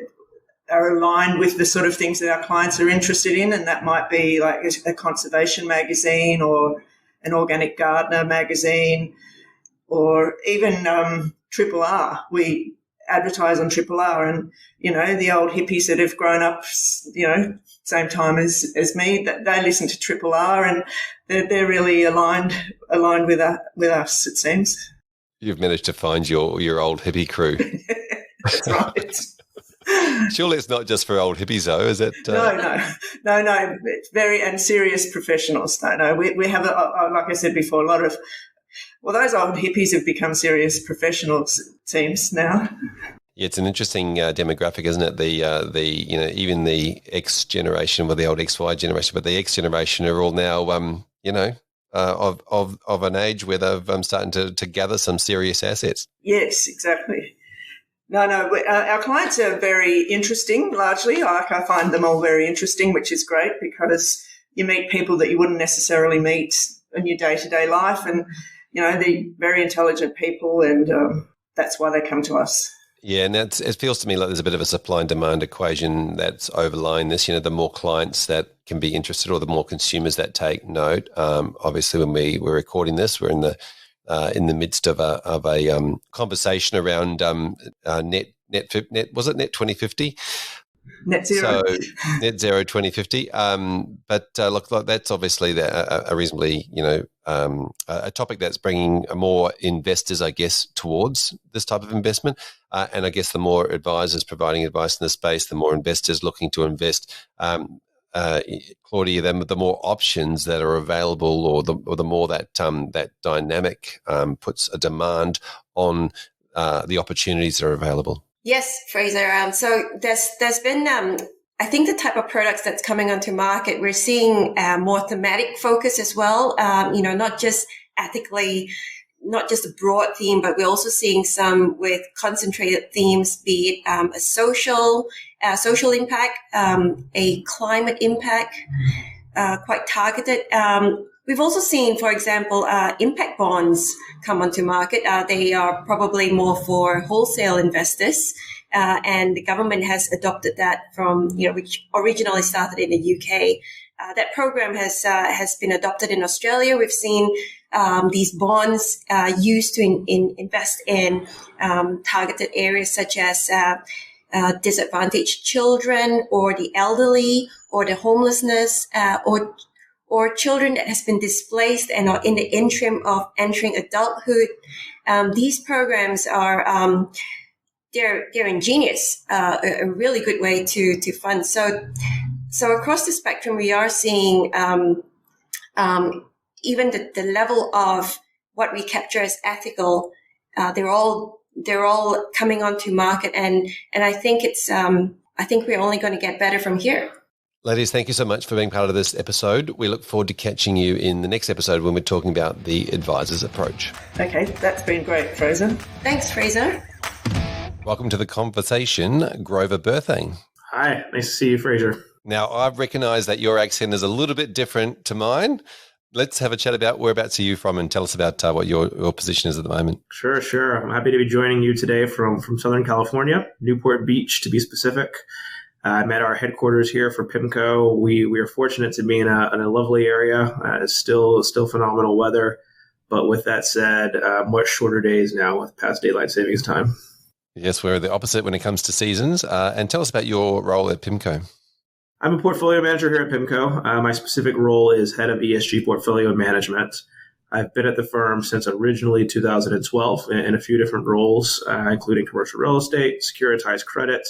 are aligned with the sort of things that our clients are interested in, and that might be like a conservation magazine or an organic gardener magazine, or even Triple R. We advertise on Triple R, and the old hippies that have grown up, same time as me, that they listen to Triple R, and they're really aligned with us, it seems. You've managed to find your old hippie crew. That's right. Surely it's not just for old hippies, though, is it? No. It's very serious professionals. No. We have, like I said before, a lot of. Well, those old hippies have become serious professionals, it seems now. Yeah, it's an interesting demographic, isn't it? Even the X generation, well, the old XY generation, but the X generation are all now, of an age where they've starting to gather some serious assets. Yes, exactly. No, our clients are very interesting, largely. I find them all very interesting, which is great because you meet people that you wouldn't necessarily meet in your day-to-day life, and, they're very intelligent people, and that's why they come to us. Yeah, and it feels to me like there's a bit of a supply and demand equation that's overlying this. The more clients that can be interested or the more consumers that take note. Obviously, when we're recording this, we're in the midst of a conversation around net was it net 2050? Net zero. So net zero 2050. But look, that's obviously a reasonably, a topic that's bringing more investors, I guess, towards this type of investment. And I guess the more advisors providing advice in the space, the more investors looking to invest. Claudia, the more options that are available, or the more that dynamic puts a demand on the opportunities that are available. Yes, Fraser. So there's been, I think, the type of products that's coming onto market, we're seeing more thematic focus as well. Not just ethically, not just a broad theme, but we're also seeing some with concentrated themes, be it a social impact, a climate impact, quite targeted. We've also seen, for example, impact bonds come onto market. They are probably more for wholesale investors, and the government has adopted that from, which originally started in the UK. That program has been adopted in Australia. We've seen these bonds used to invest in targeted areas such as disadvantaged children, or the elderly, or the homelessness, or children that has been displaced and are in the interim of entering adulthood. These programs are they're ingenious, a really good way to fund. So across the spectrum, we are seeing even the level of what we capture as ethical. They're all coming onto market, and I think I think we're only going to get better from here. Ladies, thank you so much for being part of this episode. We look forward to catching you in the next episode when we're talking about the advisor's approach. Okay, that's been great, Fraser. Thanks, Fraser. Welcome to the conversation, Grover Burthey. Hi, nice to see you, Fraser. Now, I recognise that your accent is a little bit different to mine. Let's have a chat about whereabouts are you from, and tell us about what your position is at the moment. Sure. I'm happy to be joining you today from Southern California, Newport Beach to be specific. I'm at our headquarters here for PIMCO. We are fortunate to be in a lovely area. It's still phenomenal weather, but with that said, much shorter days now with past daylight savings time. Yes, we're the opposite when it comes to seasons. And tell us about your role at PIMCO. I'm a portfolio manager here at PIMCO. My specific role is head of ESG Portfolio Management. I've been at the firm since originally 2012 in a few different roles, including commercial real estate, securitized credit,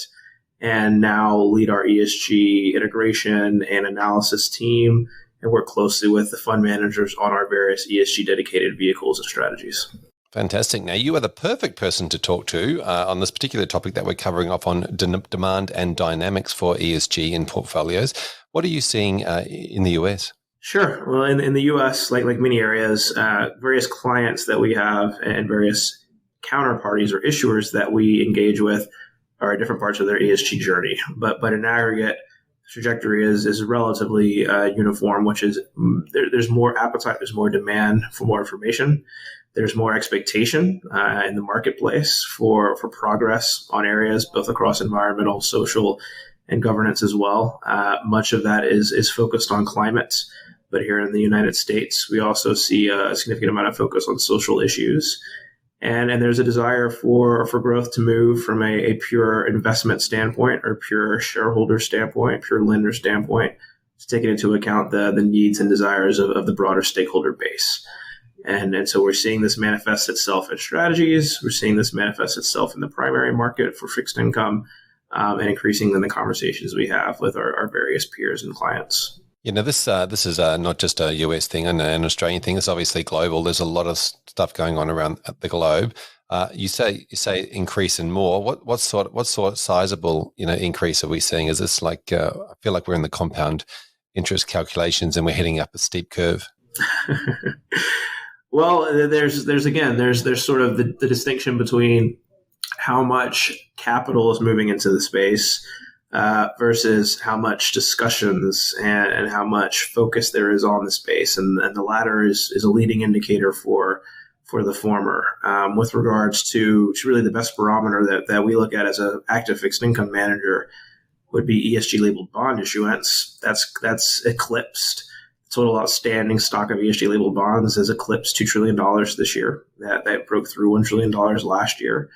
and now lead our ESG integration and analysis team and work closely with the fund managers on our various ESG dedicated vehicles and strategies. Fantastic. Now, you are the perfect person to talk to on this particular topic that we're covering off on demand and dynamics for ESG in portfolios. What are you seeing in the US? Sure. Well, in the US, like many areas, various clients that we have and various counterparties or issuers that we engage with are at different parts of their ESG journey. But in aggregate, the trajectory is relatively uniform, which is there's more appetite, there's more demand for more information. There's more expectation in the marketplace for progress on areas both across environmental, social, and governance as well. Much of that is focused on climate, but here in the United States, we also see a significant amount of focus on social issues. And there's a desire for growth to move from a pure investment standpoint or pure shareholder standpoint, pure lender standpoint, to taking into account the needs and desires of the broader stakeholder base. And so we're seeing this manifest itself in strategies. We're seeing this manifest itself in the primary market for fixed income, and increasingly in the conversations we have with our various peers and clients. This is not just a US thing and an Australian thing. It's obviously global. There's a lot of stuff going on around the globe. You say increase and more. What sort of sizable increase are we seeing? Is this like I feel like we're in the compound interest calculations and we're heading up a steep curve? Well, there's sort of the distinction between how much capital is moving into the space versus how much discussions and how much focus there is on the space, and the latter is a leading indicator for the former. With regards to really the best barometer that we look at as an active fixed income manager would be ESG labeled bond issuance. That's eclipsed. Total outstanding stock of ESG labeled bonds has eclipsed $2 trillion this year. That broke through $1 trillion last year.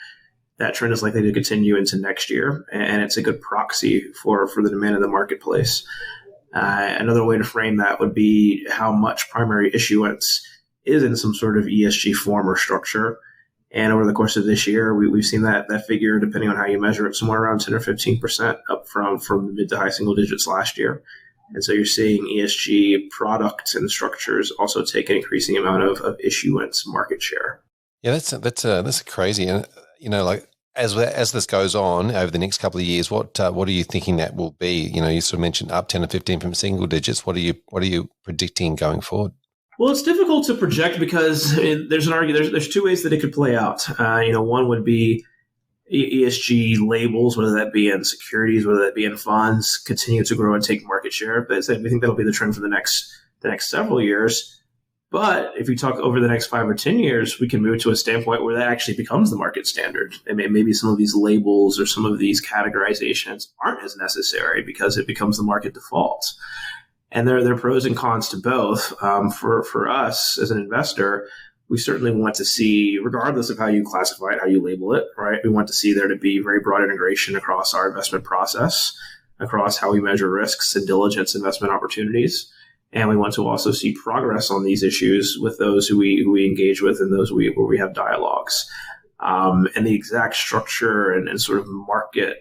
That trend is likely to continue into next year, and it's a good proxy for the demand in the marketplace. Another way to frame that would be how much primary issuance is in some sort of ESG form or structure. And over the course of this year, we've seen that figure, depending on how you measure it, somewhere around 10 or 15% up from the mid to high single digits last year. And so you're seeing ESG products and structures also take an increasing amount of issuance market share. Yeah, that's crazy. And as this goes on over the next couple of years, what are you thinking that will be? You sort of mentioned up 10 or 15 from single digits. What are you predicting going forward? Well, it's difficult to project because there's two ways that it could play out. One would be ESG labels, whether that be in securities, whether that be in funds, continue to grow and take market share. But we think that'll be the trend for the next several years. But if you talk over the next 5 or 10 years, we can move to a standpoint where that actually becomes the market standard. And maybe some of these labels or some of these categorizations aren't as necessary because it becomes the market default. And there are pros and cons to both. For us as an investor, we certainly want to see, regardless of how you classify it, how you label it, right? We want to see there to be very broad integration across our investment process, across how we measure risks and diligence investment opportunities. And we want to also see progress on these issues with those who we engage with and those where we have dialogues. And the exact structure and sort of market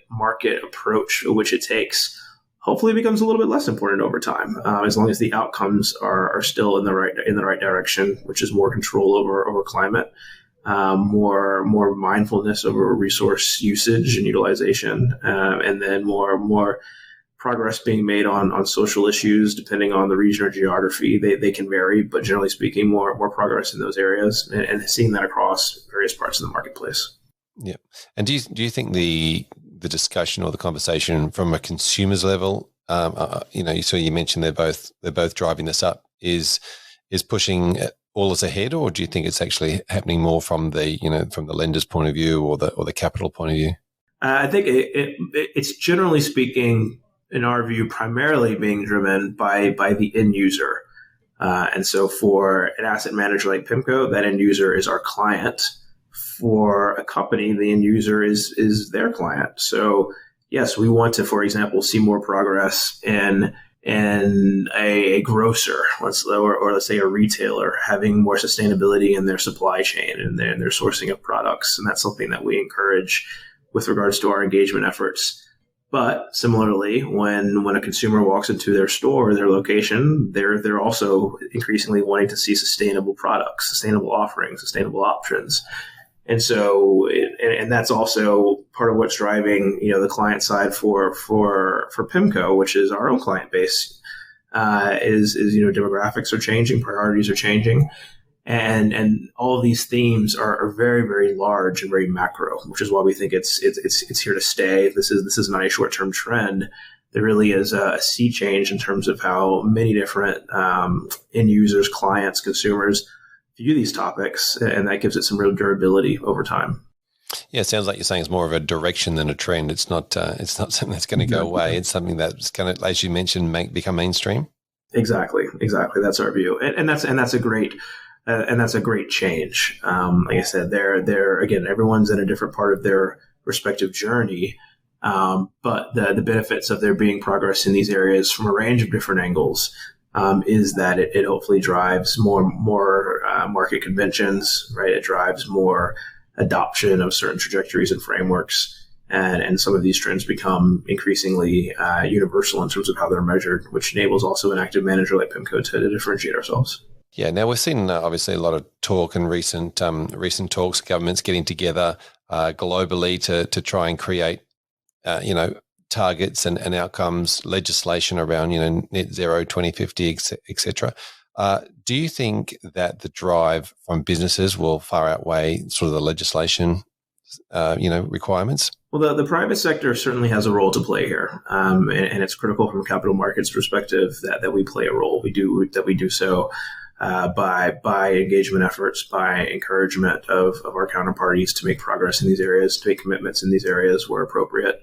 approach which it takes hopefully becomes a little bit less important over time, as long as the outcomes are still in the right direction, which is more control over climate, more mindfulness over resource usage and utilization, and then more progress being made on social issues depending on the region or geography. They can vary, but generally speaking, more progress in those areas, and seeing that across various parts of the marketplace. Yeah. And do you think the discussion or the conversation from a consumer's level, you mentioned they're both driving this up, is pushing all us ahead, or do you think it's actually happening more from the lender's point of view or the capital point of view? I think it's generally speaking, in our view, primarily being driven by the end user. And so for an asset manager like PIMCO, that end user is our client. For a company, the end user is their client. So yes, we want to, for example, see more progress in a grocer, let's say a retailer, having more sustainability in their supply chain and their sourcing of products. And that's something that we encourage with regards to our engagement efforts. But similarly, when a consumer walks into their store or their location, they're also increasingly wanting to see sustainable products, sustainable offerings, sustainable options. And so, and that's also part of what's driving, the client side for PIMCO, which is our own client base, is demographics are changing, priorities are changing, and all of these themes are very, very large and very macro, which is why we think it's here to stay. This is not a short-term trend. There really is a sea change in terms of how many different end users, clients, consumers view these topics, and that gives it some real durability over time. Yeah, it sounds like you're saying it's more of a direction than a trend. It's not something that's going to go away. It's something that's going to, as you mentioned, become mainstream. Exactly. That's our view, and that's a great change. Like I said, they're again, everyone's in a different part of their respective journey, but the benefits of there being progress in these areas from a range of different angles. Is that it hopefully drives more market conventions, right? It drives more adoption of certain trajectories and frameworks, and some of these trends become increasingly universal in terms of how they're measured, which enables also an active manager like PIMCO to differentiate ourselves. Yeah. Now we've seen obviously a lot of talk and recent talks, governments getting together globally to try and create, targets and outcomes, legislation around, net zero 2050, et cetera. Do you think that the drive from businesses will far outweigh sort of the legislation, requirements? Well, the private sector certainly has a role to play here, and it's critical from a capital markets perspective that we play a role. We do so by engagement efforts, by encouragement of our counterparties to make progress in these areas, to make commitments in these areas where appropriate.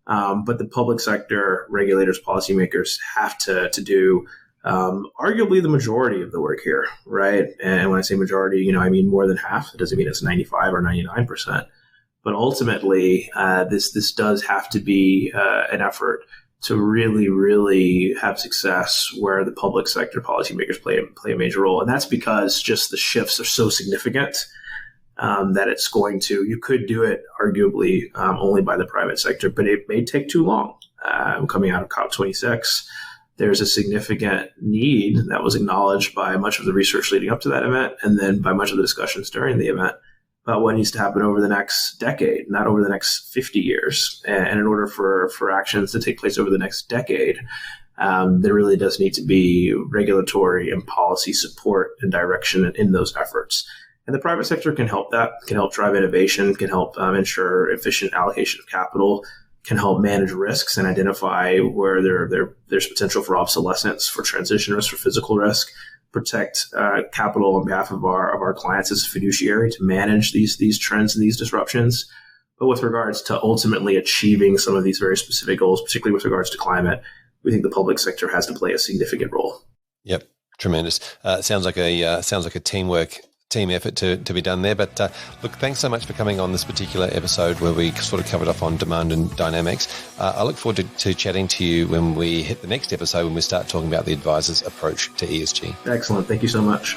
But the public sector, regulators, policymakers have to do arguably the majority of the work here, right? And when I say majority, I mean more than half. It doesn't mean it's 95 or 99%. But ultimately, this does have to be an effort to really, really have success where the public sector policymakers play a major role. And that's because just the shifts are so significant. That it's going to, you could do it arguably only by the private sector, but it may take too long. Coming out of COP26, there's a significant need that was acknowledged by much of the research leading up to that event, and then by much of the discussions during the event about what needs to happen over the next decade, not over the next 50 years. And in order for actions to take place over the next decade, there really does need to be regulatory and policy support and direction in those efforts. And the private sector can help that, can help drive innovation, can help ensure efficient allocation of capital, can help manage risks and identify where there's potential for obsolescence, for transition risk, for physical risk. protect capital on behalf of our clients as a fiduciary to manage these trends and these disruptions. But with regards to ultimately achieving some of these very specific goals, particularly with regards to climate, we think the public sector has to play a significant role. Yep, tremendous. Sounds like a team effort to be done there. But look, thanks so much for coming on this particular episode where we sort of covered off on demand and dynamics. I look forward to chatting to you when we hit the next episode when we start talking about the advisor's approach to ESG. Excellent. Thank you so much.